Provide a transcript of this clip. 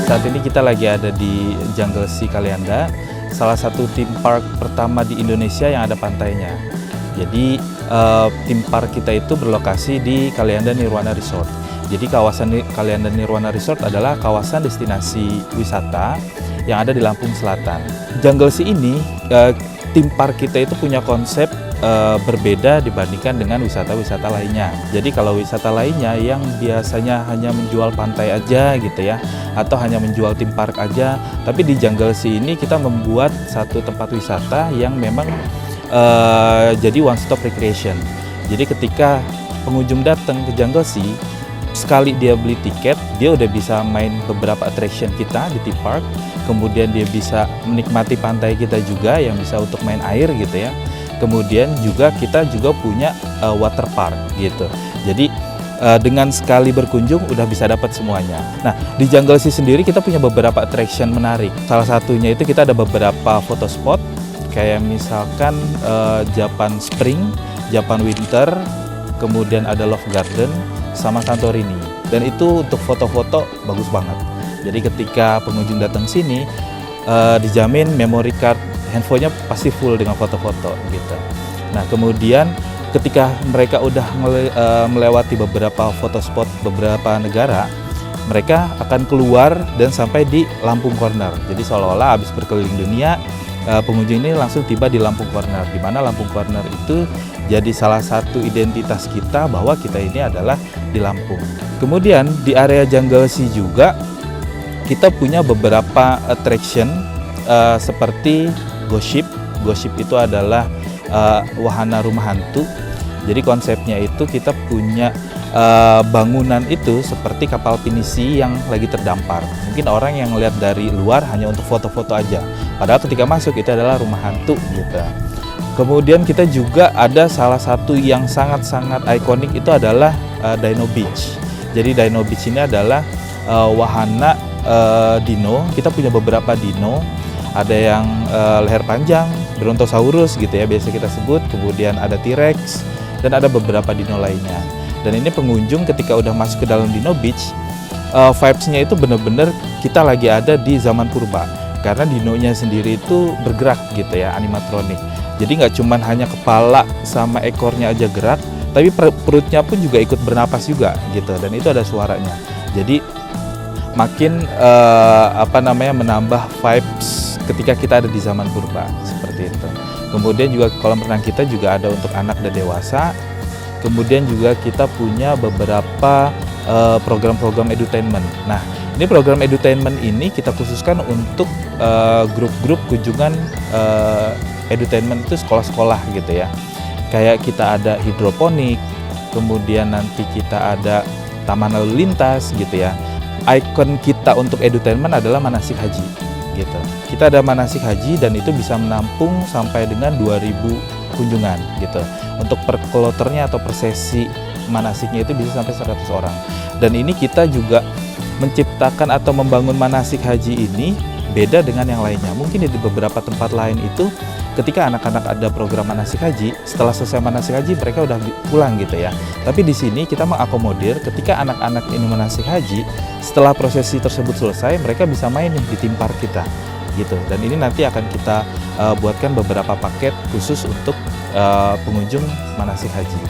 Saat ini kita lagi ada di Jungle Sea Kalianda, salah satu theme park pertama di Indonesia yang ada pantainya. Jadi theme park kita itu berlokasi di Kalianda Nirwana Resort. Jadi kawasan Kalianda Nirwana Resort adalah kawasan destinasi wisata yang ada di Lampung Selatan. Jungle Sea ini, theme park kita itu punya konsep berbeda dibandingkan dengan wisata-wisata lainnya. Jadi kalau wisata lainnya yang biasanya hanya menjual pantai aja gitu ya, atau hanya menjual theme park aja, tapi di Jungle Sea ini kita membuat satu tempat wisata yang memang jadi one stop recreation. Jadi ketika pengunjung datang ke Jungle Sea, sekali dia beli tiket, dia udah bisa main beberapa attraction kita di theme park, kemudian dia bisa menikmati pantai kita juga yang bisa untuk main air gitu ya. Kemudian juga kita juga punya water park gitu. Jadi dengan sekali berkunjung udah bisa dapat semuanya. Nah, di Jungle Sea sendiri kita punya beberapa attraction menarik. Salah satunya itu kita ada beberapa photo spot kayak misalkan Japan Spring, Japan Winter, kemudian ada Love Garden sama Santorini. Dan itu untuk foto-foto bagus banget. Jadi ketika pengunjung datang sini dijamin memory card handphonenya pasti full dengan foto-foto gitu. Nah, kemudian ketika mereka udah melewati beberapa foto spot beberapa negara, mereka akan keluar dan sampai di Lampung Corner. Jadi seolah-olah habis berkeliling dunia, pengunjung ini langsung tiba di Lampung Corner, di mana Lampung Corner itu jadi salah satu identitas kita bahwa kita ini adalah di Lampung. Kemudian di area Jungle Sea juga kita punya beberapa attraction seperti Ghost Ship. Ghost Ship itu adalah wahana rumah hantu. Jadi konsepnya itu kita punya bangunan itu seperti kapal pinisi yang lagi terdampar. Mungkin orang yang lihat dari luar hanya untuk foto-foto aja. Padahal ketika masuk itu adalah rumah hantu gitu. Kemudian kita juga ada salah satu yang sangat-sangat ikonik itu adalah Dino Beach. Jadi Dino Beach ini adalah wahana dino. Kita punya beberapa dino. Ada yang leher panjang, Brontosaurus gitu ya biasa kita sebut, kemudian ada T-Rex, dan ada beberapa dino lainnya. Dan ini pengunjung ketika udah masuk ke dalam Dino Beach, vibes-nya itu bener-bener kita lagi ada di zaman purba. Karena dinonya sendiri itu bergerak gitu ya, animatronik. Jadi nggak cuma hanya kepala sama ekornya aja gerak, tapi perutnya pun juga ikut bernapas juga gitu, dan itu ada suaranya. Jadi makin menambah vibes ketika kita ada di zaman purba seperti itu. Kemudian juga kolam renang kita juga ada untuk anak dan dewasa. Kemudian juga kita punya beberapa program-program edutainment. Nah, ini program edutainment ini kita khususkan untuk grup-grup kunjungan edutainment itu sekolah-sekolah gitu ya. Kayak kita ada hidroponik, kemudian nanti kita ada taman lalu lintas gitu ya. Ikon kita untuk edutainment adalah manasik haji gitu. Kita ada manasik haji dan itu bisa menampung sampai dengan 2000 kunjungan gitu. Untuk per kloternya atau per sesi manasiknya itu bisa sampai 100 orang. Dan ini kita juga menciptakan atau membangun manasik haji ini beda dengan yang lainnya. Mungkin di beberapa tempat lain itu ketika anak-anak ada program manasik haji, setelah selesai manasik haji mereka udah pulang gitu ya. Tapi di sini kita mengakomodir ketika anak-anak ini manasik haji, setelah prosesi tersebut selesai, mereka bisa main nih di theme park kita gitu. Dan ini nanti akan kita buatkan beberapa paket khusus untuk pengunjung manasik haji.